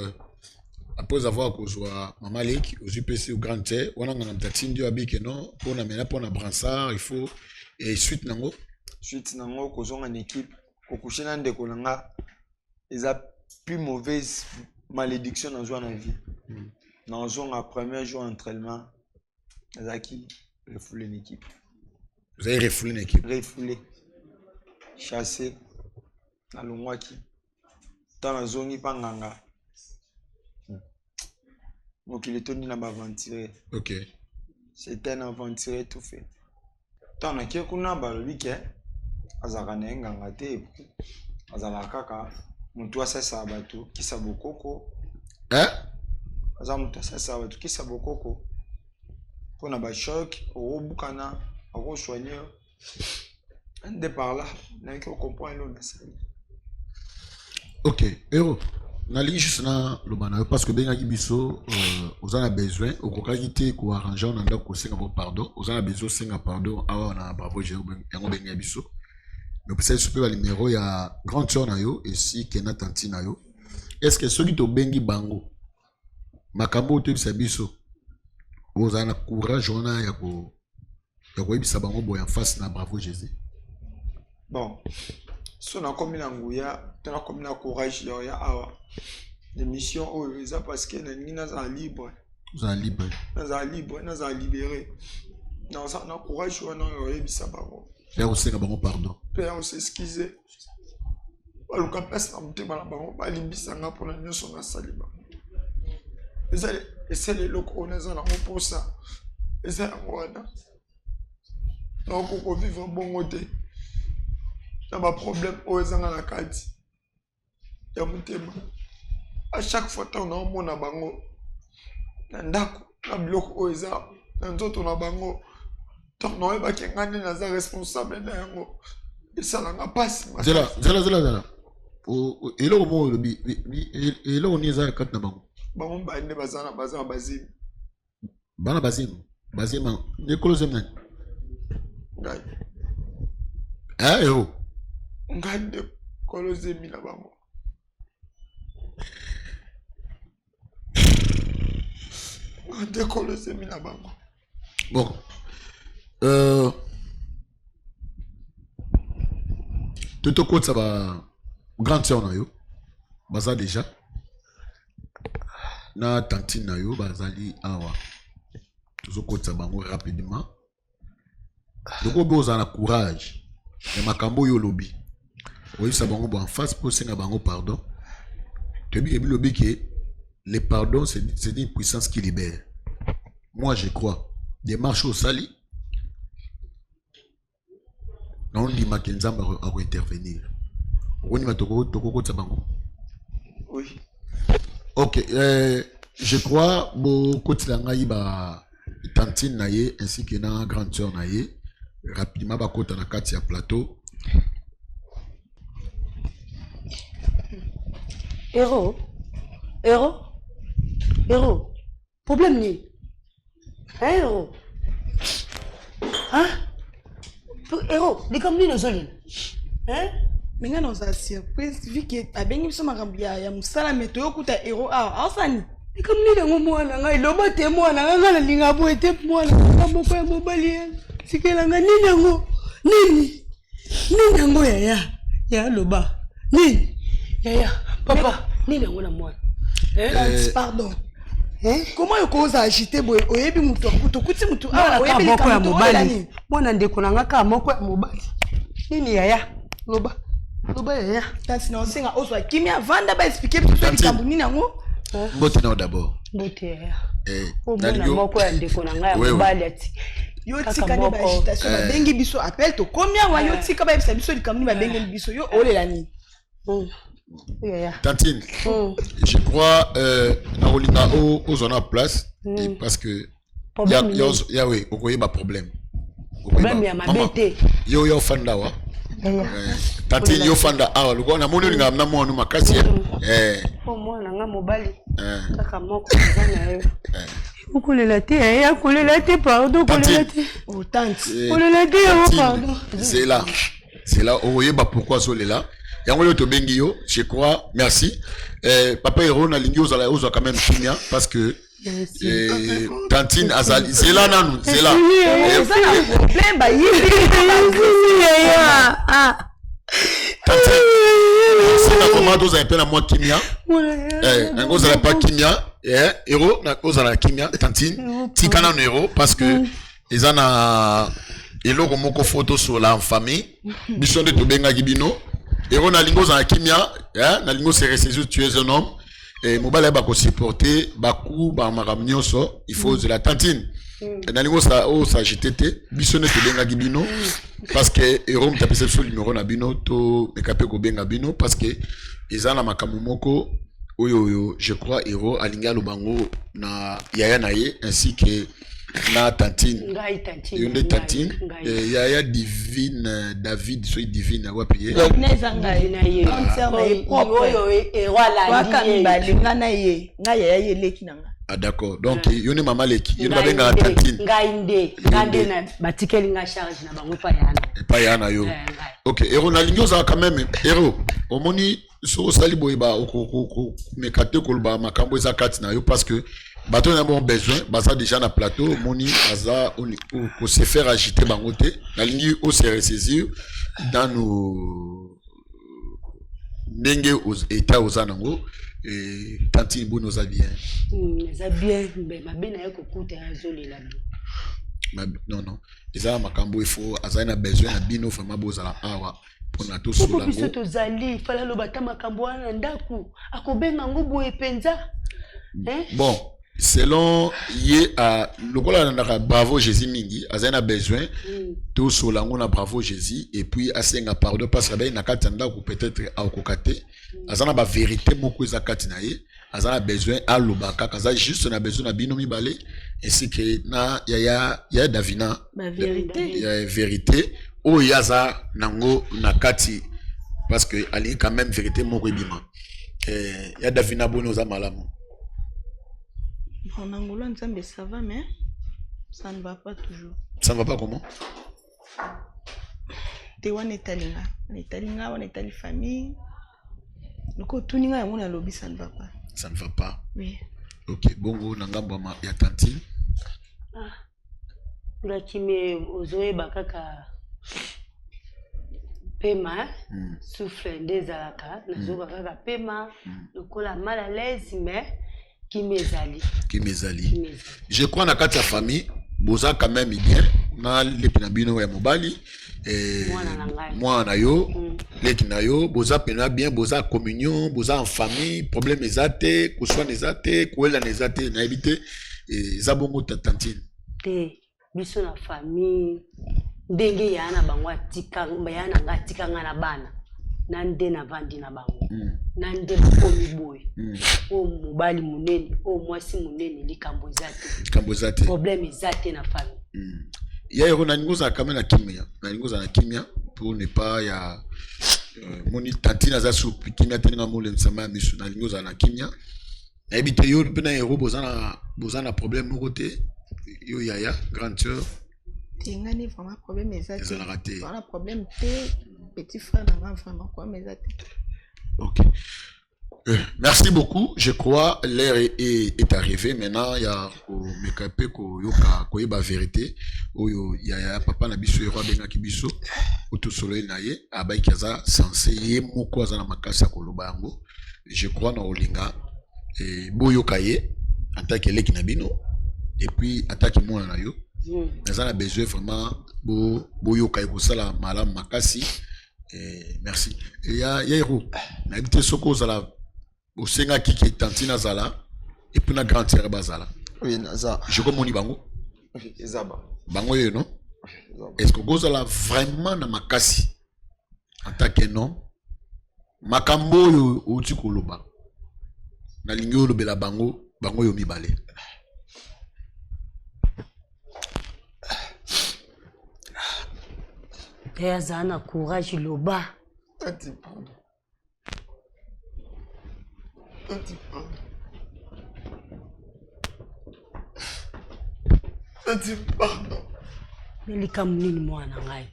Speaker 2: après avoir causé maman lek aux UPC au grand terre, on a un taxi dio abike non pour na mena pour na bransard il faut et suite nango
Speaker 7: causé en équipe au coucher dans ndeko nanga ils a plus mauvaise malédiction dans joie na vie. Dans le premier jour d'entraînement, Zaki refoulé l'équipe.
Speaker 2: Vous avez refoulé l'équipe?
Speaker 7: Refoulé. Chassé. Dans le mois qui. Dans la zone, il n'y a pas nganga. Donc il est tenu dans l'aventure.
Speaker 2: Ok.
Speaker 7: C'était un aventure tout fait. Dans le cas où on a le week-end, Azarane nganga te. Azalakaka. Mon toit c'est ça bateau. Qui sa bokoko.
Speaker 2: Hein?
Speaker 7: Azamuta sasa watu kisa bokoko pona ba choc au bukana au soigner ande par là na ki comprendre le ça.
Speaker 2: OK, héros na li juste na le bana parce que benga biso aux a besoin au kokakité ko arranger on anda ko senga pardon aux a besoin senga pardon awa na bravo je yango benga biso mais peut-être super le numéro ya grande sœur na yo et si kena tanti na yo est-ce que ceux qui to bengi bango makambo te biso ozana courage ona ya ko yebisa bango boya en face na bravo Jésus.
Speaker 7: Bon so na komi na nguya tena komi na courage ya awa l'émission o eza parce que na nina za libre na za libéré na ça na courage ona yebisa bango
Speaker 2: ya osenga bango pardon
Speaker 7: pe on s'excuser baluka pesa na mutema na bango balimbisanga mpona nyonso na saliba. Et c'est les locaux on est en pour ça. Et c'est un wana. Donc on peut vivre bon côté. Il y a un problème aux gens à la carte. Il y a un thème. À chaque fois on a un mon à bango. Nandako na bloc aux gens. Nanzoto na bango. Donc non pas qu'il y a un responsable na yango. Et ça n'a pas passé.
Speaker 2: Zela. Et là on est à quatre na bango.
Speaker 7: Bango bande bazana bazim.
Speaker 2: Bana bazim ne kolosem nan.
Speaker 7: Ngai.
Speaker 2: Ah yo.
Speaker 7: Ngai de kolosem na bango. Ngai de kolosem na bango.
Speaker 2: Bon. Toto côte ça va grande sœur na yo. Baza déjà. Na tantine na yo bazali awa. Toujours côte ça bango rapidement. Donc on besoin de courage. Et makambo yo lobby. Oui ça bango en face pour senga bango pardon. Tu bien le lobby que le pardon c'est une puissance qui libère. Moi je crois. Des marches au sali. Non dit Makenzamba à intervenir. On y va toko côte ça bango.
Speaker 7: Oui.
Speaker 2: Ok, je crois que côté la ngai ba tantine naie ainsi que na grande sœur naie rapidement ba côté na kati ya plateau.
Speaker 3: Héros, problème ni. Hein héros? Hein? Héros, les comme ni nos olines. Hein?
Speaker 1: Mais nga dans sa surprise vu que abengi biso makambo ya musala meto yokuta héros asani
Speaker 3: comme ni nango mwana ngai loba te mwana nga na linga boye te mwana moko ya mobali sikela nga nini nango nini nango ya loba nini ya papa nini nango na mwana
Speaker 1: pardon comment yo koza agiter boye oyebi mutu akuti mutu
Speaker 3: oyebi moko ya mobali mwana ndeko na nga ka moko ya mobali nini loba
Speaker 1: ya tanti na osenga oswa kimia vanda ba expliquer tout likambo nini nango
Speaker 2: Mbote na d'abord.
Speaker 3: Mbote ya. Mwana moko ya ndeko na nga ya mobali ati.
Speaker 1: Yo tika ne ba agitation ba bengi biso appel to combien wa yo tika ba bisa biso likambo ni ba bengi biso yo olela nini.
Speaker 2: Tantine, je crois na olinga aux on a place parce que il y a oui, okoye ba problème.
Speaker 3: Problème ya mabete.
Speaker 2: Yo fanda wa. Tantine yo fanda awa luko na moni linga na mwana makasi
Speaker 3: po mwana nga mobali kaka moko zana yo ukulela te pardon ukulela te
Speaker 1: oh tante
Speaker 3: ukulela te pardon
Speaker 2: c'est là oye ba pourquoi solela yango yo to bengi yo je crois merci papa héros na lingi ozala ozo quand même kimia parce que Tantine azali c'est là nanu c'est là
Speaker 3: problème ba yi
Speaker 2: c'est la commande aux appels à moi kimia un gros pas kimia héros na cause la kimia Tantine tikana no héros parce que ils en a eloko moko photo sur la famille biso de tobenga gibino héros na lingo za kimia na lingo c'est resté tu es un homme et mobile ba ko supporter ba coup ba maramnyoso il faut de la Tantine na lingo ça o ça JTT biso ne tobenga gibino parce que héros m'tapese sur numéro na bino to ekape ko benga bino parce que ils en a makamu moko oyo je crois héros alinga lobango na yaya naye ainsi que na Tantine
Speaker 3: ngai Tantine
Speaker 2: yonde Tantine yaya divine David soy divine wapi
Speaker 1: neza ngai na ye
Speaker 3: oyo héros la
Speaker 1: wakami balinga na ye ngai yaya yeleki nanga.
Speaker 2: Ah d'accord. Donc yone mama leki, yone babenga Tantine.
Speaker 3: Ngande na batikeli nga charge na bango pa yana.
Speaker 2: Pa yana yo. OK, héros na lingo za quand même héros. Omoni so sali boyeba oko mekate ko ba makambo za kati na yo parce que bato na bon besoin, baza déjà na plateau, moni aza ko se faire agiter bango te. Na lingi o se ressaisir dans nos ndenge aux états aux anango. Et Tantine Bono ça bien.
Speaker 3: Ça bien, mais ma bena yako kuta azoli la bi.
Speaker 2: Non. Eza makambo il faut azana besoin na bino fama bozala awa pona to sola ngo.
Speaker 3: Biso to zali fala lo bata makambo na ndaku. Akobenga ngo boye penza.
Speaker 2: Bon, selon ye a lokola na bravo Jésus mingi azana besoin tout solango na bravo Jésus et puis asenga pardon parce que na katanda ko peut-être a kokate azana ba vérité moko ezakati na ye azana besoin a lobaka kaza juste na besoin na bino mibale ainsi que na ya Davina
Speaker 3: ba vérité
Speaker 2: ya vérité o yaza nango na kati parce que ali quand même vérité moko ebima ya Davina bono za malamu.
Speaker 3: En Angola, ça va, mais ça ne va pas toujours.
Speaker 2: Ça ne va pas comment?
Speaker 3: On est allé famille. Donc, tout le monde a lobby, ça ne va pas.
Speaker 2: Ça ne va pas?
Speaker 3: Oui.
Speaker 2: Ok, bongo, nangamba ya tantine.
Speaker 8: Ah, la chimé ozoé bakaka pema, souffle des alaka, nazoka kaka pema, lokola mal à l'aise, mais qui
Speaker 2: mezali. Je crois na kati ya famille boza quand même bien na lepina bino ya mobali moi na yo leki na yo boza pena bien boza communion boza en famille problème ezate kuswa nezate kuela nezate na ebite za bongo tantine
Speaker 8: te biso na famille ndenge ya na bango atika ya na ngatika ngana bana nande na vandi na bango nande komi boy o mobali munene o mwasi munene likambo zate problème zate na famille
Speaker 2: ya yoko na ningoza kama na kimia pour ne pas ya moni tantina za soupe kimia tenga mole msama misu na ningoza na kimia na ebite yo pena yero bozana problème moko te yo ya grande sœur
Speaker 3: tingani vraiment problème ezate
Speaker 2: voilà
Speaker 3: problème te petit frère n'a vraiment problème ezate.
Speaker 2: Ok. Merci beaucoup. Je crois l'heure est arrivée. Maintenant, il y a mekape ko yoka ko yeba vérité. Oyo ya papa na biso yero benga kibiso. Oto soleil na ye abai kaza sensé ye moko za na makasa ko lobango. Je crois na olinga boyo kaye attaque leki na bino et puis attaque mona na yo. Mais on a besoin vraiment boyo kaye ko sala malam makasi. Merci. Et ya yero na habité soko zala au senga kiki tantina zala et puis na grande sœur bazala.
Speaker 7: Oui, naza.
Speaker 2: Je comprends bango.
Speaker 7: Oui, ezaba.
Speaker 2: Bango yo non? Est-ce que vous allez vraiment na makasi en tant que non? Makambo yo uti koloba. Na lingi yo lobela bango yo mibale.
Speaker 8: Teyazana courage loba.
Speaker 4: Tanti, pardon. Tanti, pardon. Tanti, pardon.
Speaker 8: Nelika munini mwana ngai.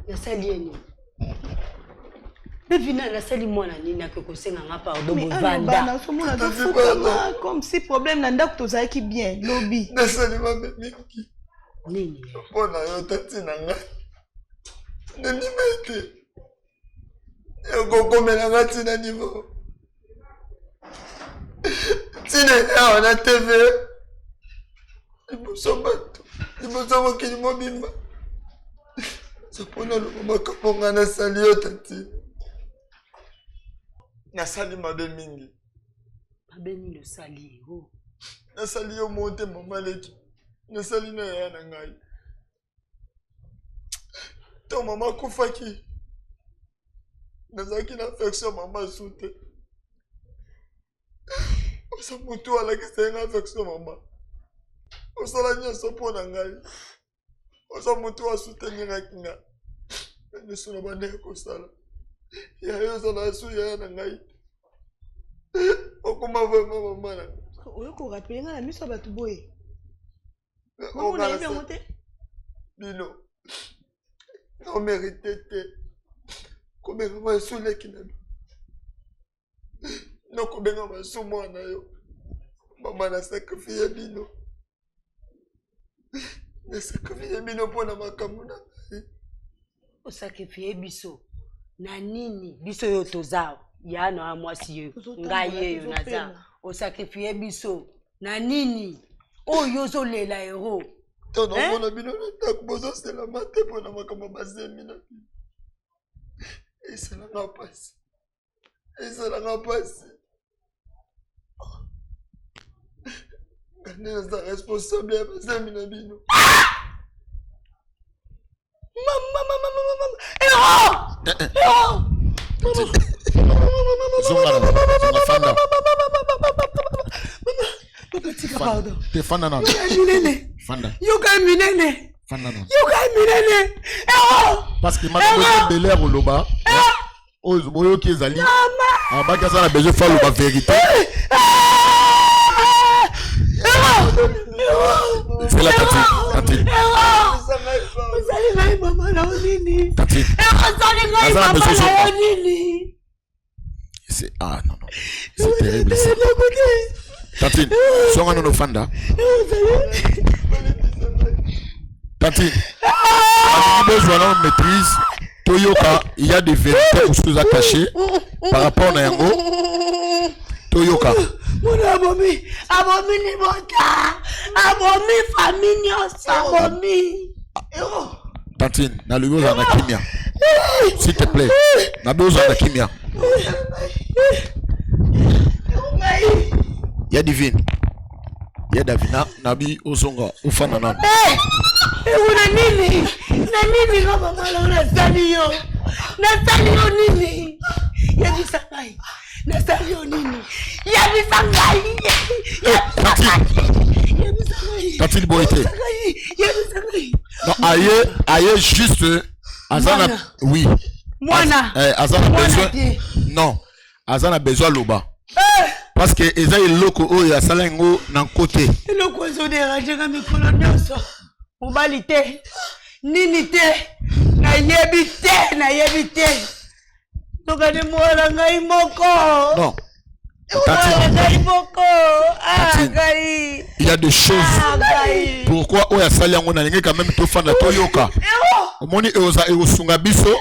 Speaker 8: Nasali eni. Devina nasali mwana nini akokosenga nga pardon bovanda.
Speaker 3: Comme si problème nanda kutoza ki bien lobby.
Speaker 4: Nasali mame mingi.
Speaker 8: Nini?
Speaker 4: Pona yo tanti na nga. Nani mete. Ego komela nga tina niveau. Tina ya wana TV. Ibuso bato. Ibuso mokili mobimba. Sapona lo makambo nga nasali yo tanti. Nasali mabe mingi.
Speaker 8: Mabe ni lo sali ho.
Speaker 4: Nasali yo monte mama leki. Nasali na ya na ngai. To mama kufaki. Nazaki na affection mama sute. Osa mutu ala kisa na affection mama. Osa la nya sopo na ngai. Osa mutu wa sute nyinga kinga. Nesu na bande ko sala. Ya yo sala su ya na ngai. Okuma va mama na.
Speaker 3: Oyo ko rappeler nga na miso ba tu boye.
Speaker 4: On a bien monté. Bino. On mérite te. Comme maman soule qui n'a. Non comme maman sou moi na yo. Maman na sacrifié bino. Na sacrifié bino pour na makamuna.
Speaker 8: O sacrifié biso. Na nini biso yo tozao. Ya na mwasi yo. Ngaye yo naza. O sacrifié biso. Na nini? Oh yozo lela hero.
Speaker 4: Tono mona bino na bozo c'est la maté pour na makambo bazemi na. Et ça n'a pas passé. Et ça n'a pas passé. Nde naza responsable ya bazami na bino.
Speaker 2: Fanda na. Fanda.
Speaker 3: Yoka minene.
Speaker 2: Fanda na.
Speaker 3: Yoka minene.
Speaker 2: Parce que maintenant de l'air au loba. Aux boyo qui ezali. Ah ba kaza na besoin faire la vérité. C'est la tati.
Speaker 3: Uzali mama na nini?
Speaker 2: Tati.
Speaker 3: Uzali mama na nini?
Speaker 2: C'est ah non. C'est terrible ça. Tati, songa no fanda. Tati. Avec besoin de maîtrise, Toyoka, il y a des vérités ou choses attachées par rapport à Yango. Toyoka.
Speaker 3: Mon abomi ni bota. Abomi famille abomi.
Speaker 2: Tantine, na besoin de kimia. S'il te plaît, na besoin de kimia. Il y a divine. Il y a Davina, Nabi, Osonga, Ofanana.
Speaker 3: Nini kama mala unasali yo. Nasali yo nini? Yabisa ngai. Nasali yo nini? Yabisa ngai.
Speaker 2: Tantine Boité. Non, aïe juste Azana oui.
Speaker 3: Mwana.
Speaker 2: Azana besoin. Non. Azana besoin loba. Parce que eza iloko oyo asala ngo na côté.
Speaker 3: Iloko zo déranger ka mikolo nyonso. Mobali te. Nini te. Na yebi te. Toka ni mwana ngai moko.
Speaker 2: Non. Il y a des choses. Pourquoi oya sali yango na lingi quand même to fanda to yoka. Omoni eoza eosunga biso.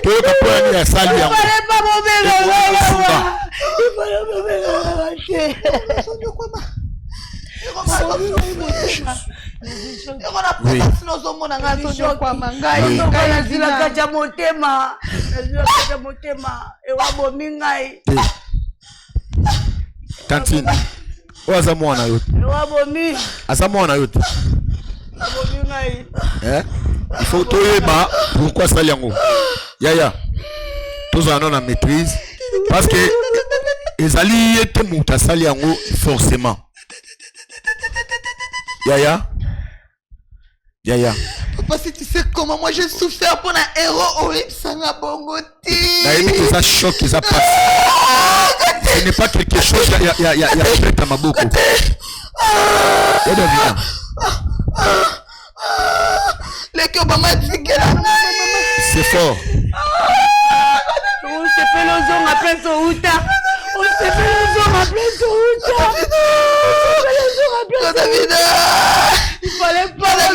Speaker 2: To yoka po yani ya sali yango. Oui. Tantine. Oza mwana yote. Asa mwana yote. Il faut toyeba pourquoi sali yango. Yaya. Toza na maîtrise parce que ezali yete muta sali yango forcément. Yaya.
Speaker 1: Papa, si tu sais comment moi j'ai souffert pour un héros horrible, ça n'a bongoti.
Speaker 2: Il y a choc, il y a passe. Ce n'est pas quelque chose, il y a peut-être ma beaucoup. C'est fort.
Speaker 3: On se fait le zone après son outa. Il fallait pas
Speaker 2: ça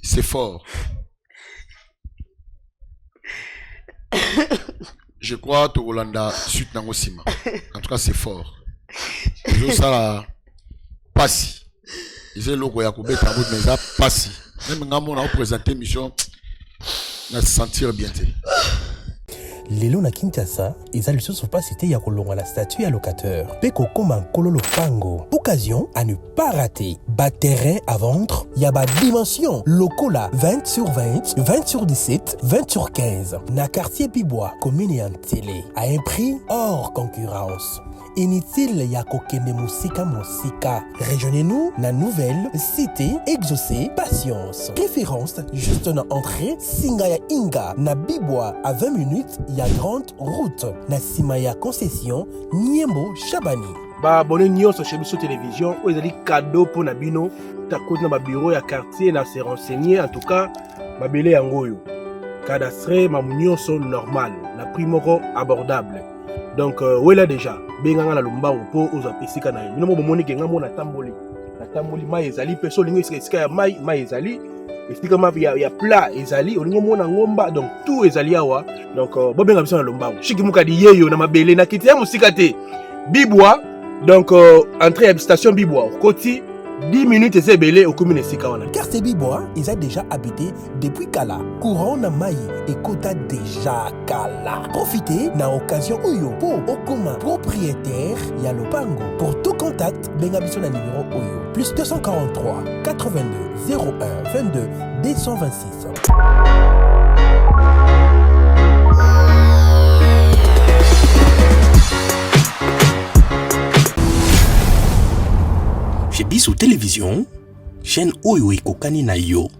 Speaker 2: c'est fort. Je crois que Rolanda suite dans Osima. En tout cas, c'est fort. Je ça passi. Ils ont logo Yakoubé Tamboud mais ça passi. Même quand on a présenté mission, on a se sentir bien.
Speaker 9: Lelo na Kinshasa, eza lisusu pas cité ya kolongwa la statue ya locateur. Pe kokoma kololo pango. Occasion à ne pas rater. Bas terrain à vendre, ya ba dimension. Lokola 20/20, 20/17, 20/15. Na quartier Pibois, commune et en télé. À un prix hors concurrence. Inutile ya kokende musika. Rejoignez-nous na nouvelle cité exaucée patience. Référence juste na entrée Singaya Inga na Bibois à 20 minutes ya grande route na Simaya concession Niembo Chabani.
Speaker 10: Ba abonné nyonso chez Biso Télévision ou ezali cadeau pour na bino ta côté na ba bureau ya quartier na se renseigner en tout cas ba belé yangoyo. Cadastre ma nyonso normal na prix moko abordable. Donc, où est là déjà? Benganga la lumba ou po aux apesika na yo. Nous mo moni kenga mo na tamboli. natamboli mai ezali pe so lingo esika ya mai ezali esika ma ya plat ezali olingo mona ngomba donc tout ezali awa donc bobenga biso na lombango shiki mukadi yeyo na mabele na kiti ya musika te Bibwa donc entrée à station Bibwa koti 10 minutes et c'est belé au commune Sikawana.
Speaker 9: Quartier Bibwa, ils ont déjà habité depuis Kala. Courant na Maï et Kota déjà Kala. Profitez na occasion Oyo pour Okoma propriétaire Yalopango. Pour tout contact, bengabiso na numéro Oyo plus 243 82 01 22 226. Chez Bissou Télévision, chaîne Oyo Ekokani na yo.